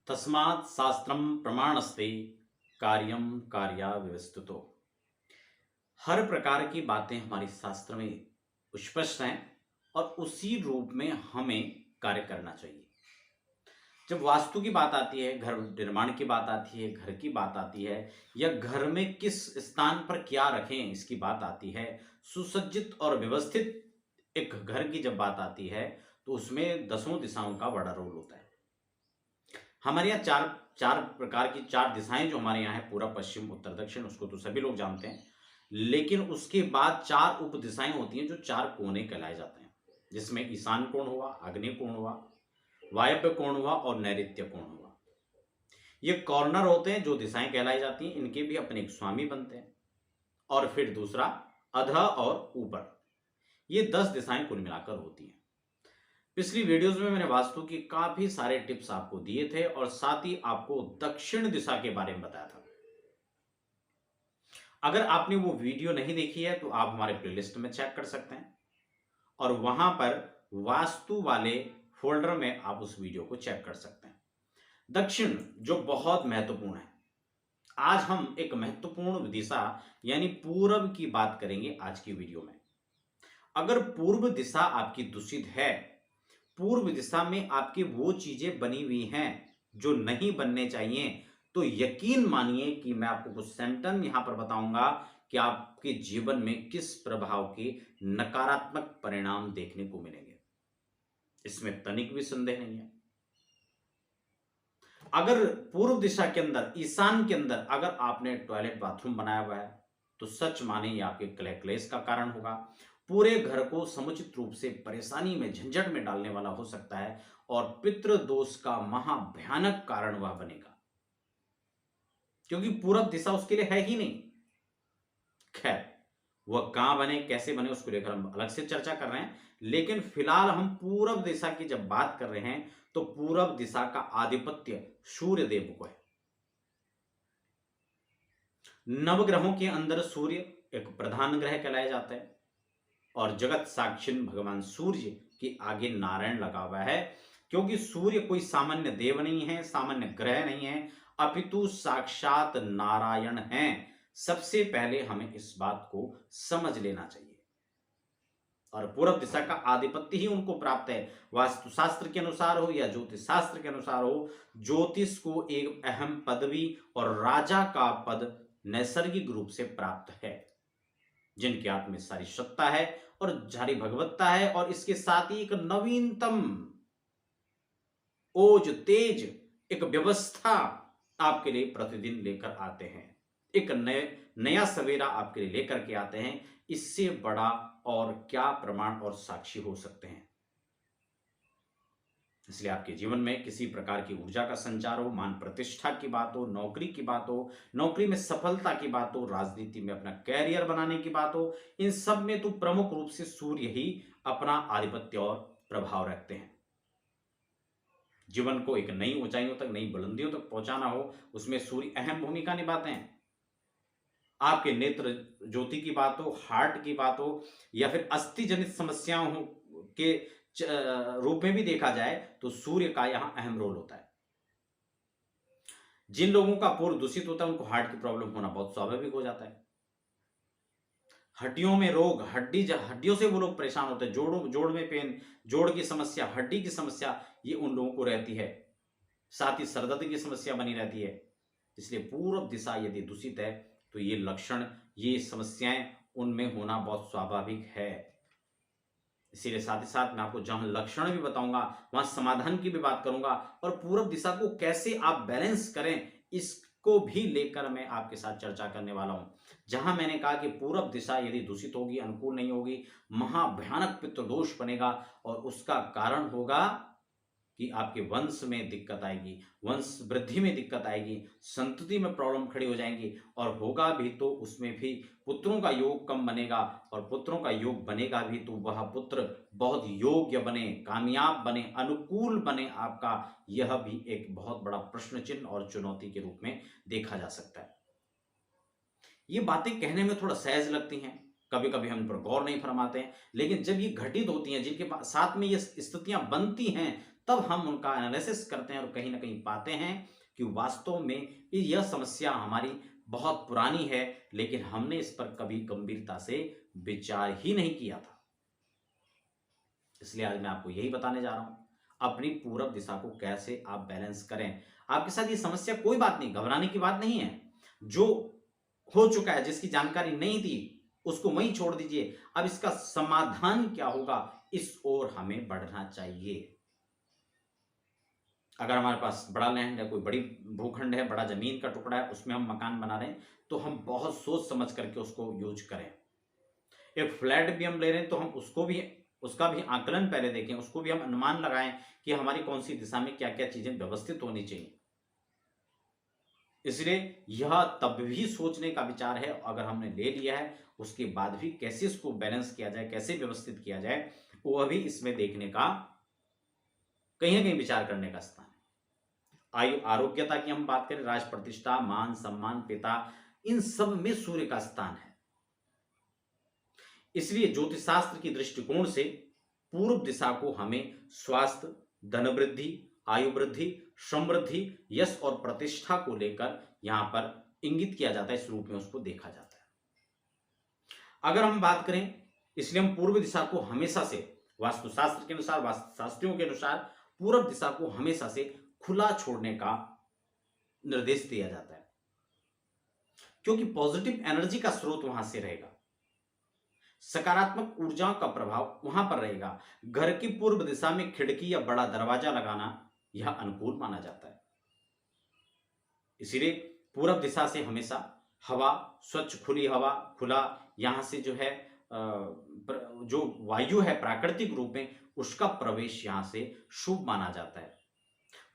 तस्मात् शास्त्रम प्रमाणस्ते कार्यम कार्या व्यवस्थितो। हर प्रकार की बातें हमारी शास्त्र में स्पष्ट हैं और उसी रूप में हमें कार्य करना चाहिए। जब वास्तु की बात आती है, घर निर्माण की बात आती है, घर की बात आती है, या घर में किस स्थान पर क्या रखें इसकी बात आती है, सुसज्जित और व्यवस्थित एक घर की जब बात आती है, तो उसमें दसों दिशाओं का बड़ा रोल होता है। हमारे यहाँ चार चार प्रकार की चार दिशाएं जो हमारे यहाँ है, पूरा, पश्चिम, उत्तर, दक्षिण, उसको तो सभी लोग जानते हैं। लेकिन उसके बाद चार उप दिशाएं होती हैं जो चार कोने कहलाए जाते हैं, जिसमें ईशान कोण हुआ, आग्नेय कोण हुआ, वायव्य कोण हुआ और नैऋत्य कोण हुआ। ये कॉर्नर होते हैं जो दिशाएं कहलाई जाती हैं, इनके भी अपने एक स्वामी बनते हैं। और फिर दूसरा अध और ऊपर, ये 10 दिशाएं कुल मिलाकर होती हैं। पिछली वीडियोस में मैंने वास्तु की काफी सारे टिप्स आपको दिए थे और साथ ही आपको दक्षिण दिशा के बारे में बताया था। अगर आपने वो वीडियो नहीं देखी है तो आप हमारे प्लेलिस्ट में चेक कर सकते हैं और वहां पर वास्तु वाले फोल्डर में आप उस वीडियो को चेक कर सकते हैं। दक्षिण जो बहुत महत्वपूर्ण है, आज हम एक महत्वपूर्ण दिशा यानी पूर्व की बात करेंगे आज की वीडियो में। अगर पूर्व दिशा आपकी दूषित है, पूर्व दिशा में आपकी वो चीजें बनी हुई हैं जो नहीं बनने चाहिए, तो यकीन मानिए कि मैं आपको कुछ सेंटेंस यहां पर बताऊंगा कि आपके जीवन में किस प्रभाव के नकारात्मक परिणाम देखने को मिलेंगे। इसमें तनिक भी संदेह नहीं है। अगर पूर्व दिशा के अंदर, ईशान के अंदर अगर आपने टॉयलेट बाथरूम बनाया हुआ है, तो सच माने ये आपके कलह क्लेश का कारण होगा। पूरे घर को समुचित रूप से परेशानी में, झंझट में डालने वाला हो सकता है और पितृ दोष का महाभयानक कारण वह बनेगा, क्योंकि पूरब दिशा उसके लिए है ही नहीं। खैर, वह कहां बने, कैसे बने, उसको लेकर हम अलग से चर्चा कर रहे हैं। लेकिन फिलहाल हम पूरब दिशा की जब बात कर रहे हैं तो पूरब दिशा का आधिपत्य सूर्य देव को है। नवग्रहों के अंदर सूर्य एक प्रधान ग्रह कहलाया जाता है और जगत साक्षी भगवान सूर्य के आगे नारायण लगा हुआ है, क्योंकि सूर्य कोई सामान्य देव नहीं है, सामान्य ग्रह नहीं है, अपितु साक्षात नारायण हैं। सबसे पहले हमें इस बात को समझ लेना चाहिए। और पूर्व दिशा का आधिपत्य ही उनको प्राप्त है, वास्तुशास्त्र के अनुसार हो या ज्योतिष शास्त्र के अनुसार हो। ज्योतिष को एक अहम पदवी और राजा का पद नैसर्गिक रूप से प्राप्त है, जिनके हाथ में सारी सत्ता है और सारी भगवत्ता है, और इसके साथ ही एक नवीनतम ओज, तेज, एक व्यवस्था आपके लिए प्रतिदिन लेकर आते हैं। एक नया सवेरा आपके लिए लेकर के आते हैं। इससे बड़ा और क्या प्रमाण और साक्षी हो सकते हैं। इसलिए आपके जीवन में किसी प्रकार की ऊर्जा का संचार हो, मान प्रतिष्ठा की बात हो, नौकरी की बात हो, नौकरी में सफलता की बात हो, राजनीति में अपना कैरियर बनाने की बात हो, इन सब में तो प्रमुख रूप से सूर्य ही अपना आधिपत्य और प्रभाव रखते हैं। जीवन को एक नई ऊंचाइयों तक, नई बुलंदियों तक पहुंचाना हो, उसमें सूर्य अहम भूमिका निभाते हैं। आपके नेत्र ज्योति की बात हो, हार्ट की बात हो, या फिर अस्थि जनित समस्याओं के रूप में भी देखा जाए तो सूर्य का यहां अहम रोल होता है। जिन लोगों का पूर्व दूषित होता है उनको हार्ट की प्रॉब्लम होना बहुत स्वाभाविक हो जाता है। हड्डियों में रोग, हड्डियों से वो लोग परेशान होते हैं, जोड़ में पेन, जोड़ की समस्या, हड्डी की समस्या, ये उन लोगों को रहती है। साथ ही सरदर्द की समस्या बनी रहती है। इसलिए पूर्व दिशा यदि दूषित है तो ये लक्षण, ये समस्याएं उनमें होना बहुत स्वाभाविक है। इसीलिए साथ ही साथ मैं आपको जहां लक्षण भी बताऊंगा वहां समाधान की भी बात करूंगा, और पूर्व दिशा को कैसे आप बैलेंस करें इसको भी लेकर मैं आपके साथ चर्चा करने वाला हूं। जहां मैंने कहा कि पूर्व दिशा यदि दूषित होगी, अनुकूल नहीं होगी, महाभयानक पितृदोष बनेगा और उसका कारण होगा कि आपके वंश में दिक्कत आएगी, वंश वृद्धि में दिक्कत आएगी, संतति में प्रॉब्लम खड़ी हो जाएंगी, और होगा भी तो उसमें भी पुत्रों का योग कम बनेगा, और पुत्रों का योग बनेगा भी तो वह पुत्र बहुत योग्य बने, कामयाब बने, अनुकूल बने आपका, यह भी एक बहुत बड़ा प्रश्न चिन्ह और चुनौती के रूप में देखा जा सकता है। ये बातें कहने में थोड़ा सहज लगती हैं, कभी कभी हम पर गौर नहीं फरमाते हैं, लेकिन जब ये घटित होती हैं, जिनके साथ में ये स्थितियां बनती हैं, तब हम उनका एनालिसिस करते हैं और कहीं ना कहीं पाते हैं कि वास्तव में यह समस्या हमारी बहुत पुरानी है, लेकिन हमने इस पर कभी गंभीरता से विचार ही नहीं किया था। इसलिए आज मैं आपको यही बताने जा रहा हूं, अपनी पूरब दिशा को कैसे आप बैलेंस करें। आपके साथ ये समस्या कोई बात नहीं, घबराने की बात नहीं है। जो हो चुका है, जिसकी जानकारी नहीं थी, उसको वहीं छोड़ दीजिए। अब इसका समाधान क्या होगा, इस ओर हमें बढ़ना चाहिए। अगर हमारे पास बड़ा लैंड है, कोई बड़ी भूखंड है, बड़ा जमीन का टुकड़ा है, उसमें हम मकान बना रहे हैं, तो हम बहुत सोच समझ करके उसको यूज करें। एक फ्लैट भी हम ले रहे हैं तो हम उसका भी आकलन पहले देखें, उसको भी हम अनुमान लगाएं कि हमारी कौन सी दिशा में क्या क्या चीजें व्यवस्थित होनी चाहिए। इसलिए यह तब भी सोचने का विचार है, अगर हमने ले लिया है उसके बाद भी कैसे इसको बैलेंस किया जाए, कैसे व्यवस्थित किया जाए, वो अभी इसमें देखने का, कहीं ना कहीं विचार करने का स्थान है। आयु आरोग्यता की हम बात करें, राज प्रतिष्ठा, मान सम्मान, पिता, इन सब में सूर्य का स्थान है। इसलिए ज्योतिष शास्त्र की दृष्टिकोण से पूर्व दिशा को हमें स्वास्थ्य, धन वृद्धि, आयु वृद्धि, समृद्धि, यश और प्रतिष्ठा को लेकर यहां पर इंगित किया जाता है, इस रूप में उसको देखा जाता है। अगर हम बात करें, इसलिए हम पूर्व दिशा को हमेशा से वास्तुशास्त्र के अनुसार, वास्तुशास्त्रियों के अनुसार पूर्व दिशा को हमेशा से खुला छोड़ने का निर्देश दिया जाता है, क्योंकि पॉजिटिव एनर्जी का स्रोत वहां से रहेगा, सकारात्मक ऊर्जाओं का प्रभाव वहां पर रहेगा। घर की पूर्व दिशा में खिड़की या बड़ा दरवाजा लगाना यह अनुकूल माना जाता है। इसीलिए पूर्व दिशा से हमेशा हवा, स्वच्छ खुली हवा, खुला, यहां से जो है जो वायु है प्राकृतिक रूप में, उसका प्रवेश यहां से शुभ माना जाता है।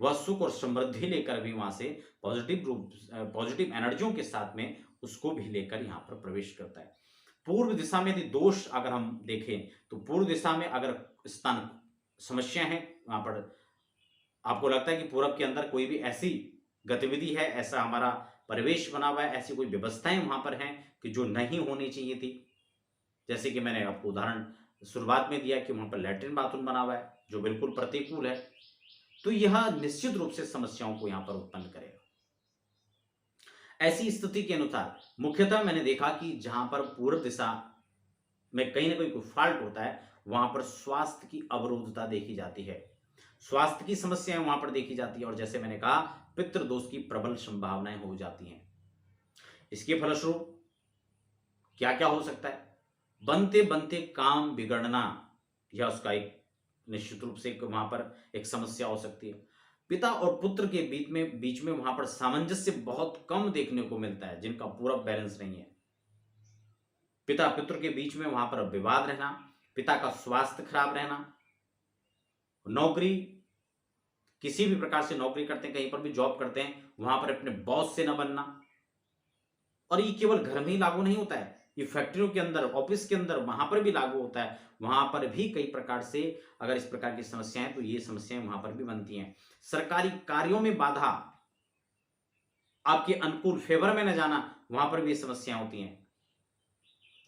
वह सुख और समृद्धि लेकर भी वहां से पॉजिटिव एनर्जियों के साथ में उसको भी लेकर यहां पर प्रवेश करता है। पूर्व दिशा में यदि दोष अगर हम देखें, तो पूर्व दिशा में अगर स्थान समस्या है, वहां पर आपको लगता है कि पूर्व के अंदर कोई भी ऐसी गतिविधि है, ऐसा हमारा परिवेश बना हुआ है, ऐसी कोई व्यवस्थाएं वहां पर हैं कि जो नहीं होनी चाहिए थी, जैसे कि मैंने आपको उदाहरण शुरुआत में दिया कि वहां पर लैट्रिन बाथरूम बना हुआ है जो बिल्कुल प्रतिकूल है, तो यह निश्चित रूप से समस्याओं को यहां पर उत्पन्न करेगा। ऐसी स्थिति के अनुसार मुख्यतः मैंने देखा कि जहां पर पूर्व दिशा में कहीं ना कहीं कोई फॉल्ट होता है, वहां पर स्वास्थ्य की अवरोधता देखी जाती है, स्वास्थ्य की समस्याएं वहां पर देखी जाती है, और जैसे मैंने कहा पितृदोष की प्रबल संभावनाएं हो जाती हैं। इसके फलस्वरूप क्या क्या हो सकता है, बनते बनते काम बिगड़ना, यह उसका एक निश्चित रूप से वहां पर एक समस्या हो सकती है। पिता और पुत्र के बीच में वहां पर सामंजस्य बहुत कम देखने को मिलता है, जिनका पूरा बैलेंस नहीं है। पिता पुत्र के बीच में वहां पर विवाद रहना, पिता का स्वास्थ्य खराब रहना, नौकरी, किसी भी प्रकार से नौकरी करते हैं, कहीं पर भी जॉब करते हैं, वहां पर अपने बॉस से न बनना। और ये केवल घर में ही लागू नहीं होता है, ये फैक्ट्रियों के अंदर, ऑफिस के अंदर, वहां पर भी लागू होता है। वहां पर भी कई प्रकार से अगर इस प्रकार की समस्याएं, तो ये समस्याएं वहां पर भी बनती हैं। सरकारी कार्यों में बाधा, आपके अनुकूल फेवर में न जाना, वहां पर भी समस्याएं होती हैं।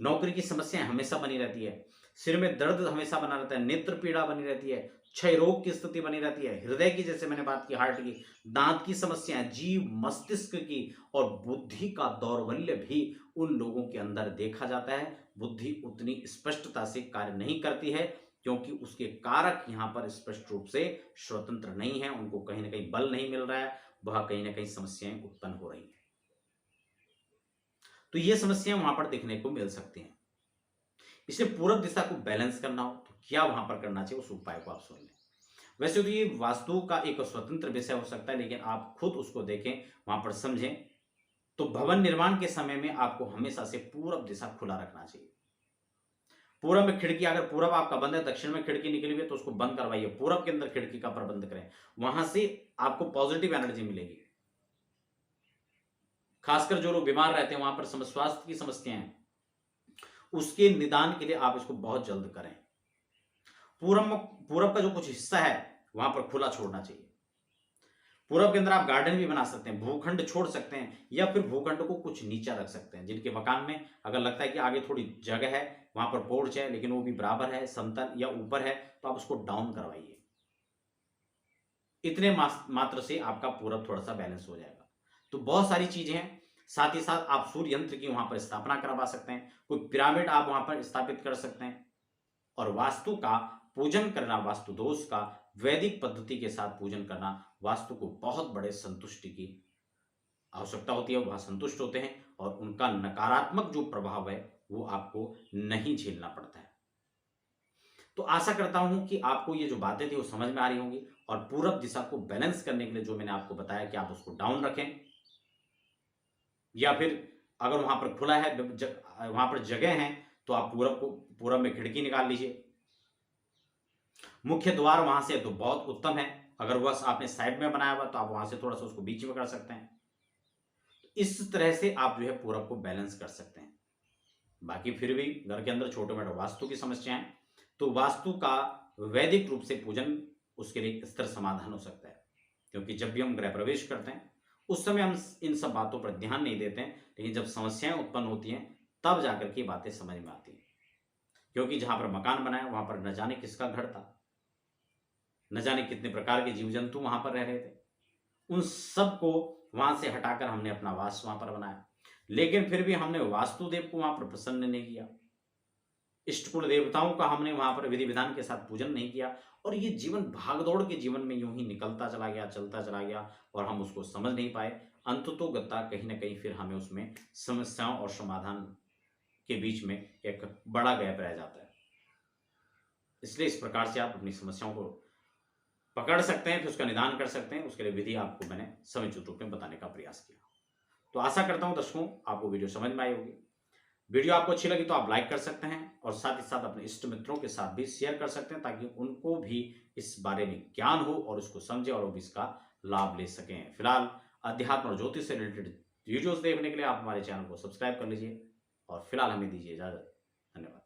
नौकरी की समस्याएं हमेशा बनी रहती है, सिर में दर्द हमेशा बना रहता है, नेत्र पीड़ा बनी रहती है, क्षय रोग की स्थिति बनी रहती है, हृदय की, जैसे मैंने बात की, हार्ट की, दांत की समस्याएं, जीव मस्तिष्क की, और बुद्धि का दौर्बल्य भी उन लोगों के अंदर देखा जाता है। बुद्धि उतनी स्पष्टता से कार्य नहीं करती है, क्योंकि उसके कारक यहां पर स्पष्ट रूप से स्वतंत्र नहीं है, उनको कहीं ना कहीं बल नहीं मिल रहा है, वह कहीं ना कहीं समस्याएं उत्पन्न हो रही है। तो ये समस्याएं वहां पर देखने को मिल सकती हैं। इसलिए पूरब दिशा को बैलेंस करना हो तो क्या वहां पर करना चाहिए, उस उपाय को आप सुन लें। वैसे तो ये वास्तु का एक स्वतंत्र विषय हो सकता है, लेकिन आप खुद उसको देखें, वहां पर समझें। तो भवन निर्माण के समय में आपको हमेशा से पूरब दिशा खुला रखना चाहिए। पूरब में खिड़की, अगर पूरब आपका बंद है, दक्षिण में खिड़की निकली हुई है, तो उसको बंद करवाइए, पूरब के अंदर खिड़की का प्रबंध करें, वहां से आपको पॉजिटिव एनर्जी मिलेगी। खासकर जो लोग बीमार रहते हैं, वहां पर स्वास्थ्य की समस्याएं हैं, उसके निदान के लिए आप इसको बहुत जल्द करें। पूरब का जो कुछ हिस्सा है वहां पर खुला छोड़ना चाहिए। पूरब के अंदर आप गार्डन भी बना सकते हैं, भूखंड छोड़ सकते हैं, या फिर भूखंड को कुछ नीचा रख सकते हैं। जिनके मकान में अगर लगता है कि आगे थोड़ी जगह है, वहां पर पोर्च है, लेकिन वो भी बराबर है, समतल या ऊपर है, तो आप उसको डाउन करवाइए। इतने मात्र से आपका पूरब थोड़ा सा बैलेंस हो जाएगा। तो बहुत सारी चीजें हैं। साथ ही साथ आप सूर्य यंत्र की वहां पर स्थापना करवा सकते हैं, कोई पिरामिड आप वहां पर स्थापित कर सकते हैं। और वास्तु का पूजन करना, वास्तु दोष का वैदिक पद्धति के साथ पूजन करना, वास्तु को बहुत बड़े संतुष्टि की आवश्यकता होती है, वह संतुष्ट होते हैं और उनका नकारात्मक जो प्रभाव है वो आपको नहीं झेलना पड़ता है। तो आशा करता हूं कि आपको ये जो बातें थी वो समझ में आ रही होंगी, और पूरब दिशा को बैलेंस करने के लिए जो मैंने आपको बताया कि आप उसको डाउन रखें, या फिर अगर वहां पर खुला है, वहां पर जगह है, तो आप पूरब में खिड़की निकाल लीजिए। मुख्य द्वार वहां से तो बहुत उत्तम है, अगर वह आपने साइड में बनाया हुआ तो आप वहां से थोड़ा सा उसको बीच में कर सकते हैं। इस तरह से आप जो है पूरब को बैलेंस कर सकते हैं। बाकी फिर भी घर के अंदर छोटे मोटे वास्तु की समस्याएं, तो वास्तु का वैदिक रूप से पूजन उसके लिए स्थिर समाधान हो सकता है। क्योंकि जब भी हम गृह प्रवेश करते हैं उस समय हम इन सब बातों पर ध्यान नहीं देते हैं, लेकिन जब समस्याएं उत्पन्न होती हैं तब जाकर के बातें समझ में आती हैं। क्योंकि जहां पर मकान बनाया वहां पर न जाने किसका घर था, न जाने कितने प्रकार के जीव जंतु वहां पर रह रहे थे, उन सब को वहां से हटाकर हमने अपना वास वहां पर बनाया। लेकिन फिर भी हमने वास्तुदेव को वहां पर प्रसन्न नहीं किया, इष्ट कुल देवताओं का हमने वहां पर विधि विधान के साथ पूजन नहीं किया, और ये जीवन भागदौड़ के जीवन में यूं ही निकलता चला गया, चलता चला गया, और हम उसको समझ नहीं पाए। अंततोगत्वा कहीं ना कहीं फिर हमें उसमें समस्याओं और समाधान के बीच में एक बड़ा गैप रह जाता है। इसलिए इस प्रकार से आप अपनी समस्याओं को पकड़ सकते हैं, फिर उसका निदान कर सकते हैं। उसके लिए विधि आपको मैंने समुचित रूप में बताने का प्रयास किया। तो आशा करता हूं दर्शकों आपको वीडियो समझ में आई होगी। वीडियो आपको अच्छी लगी तो आप लाइक कर सकते हैं, और साथ ही साथ अपने इष्ट मित्रों के साथ भी शेयर कर सकते हैं, ताकि उनको भी इस बारे में ज्ञान हो और उसको समझे और वो भी इसका लाभ ले सकें। फिलहाल अध्यात्म और ज्योतिष से रिलेटेड वीडियोस देखने के लिए आप हमारे चैनल को सब्सक्राइब कर लीजिए, और फिलहाल हमें दीजिए इजाजत। धन्यवाद।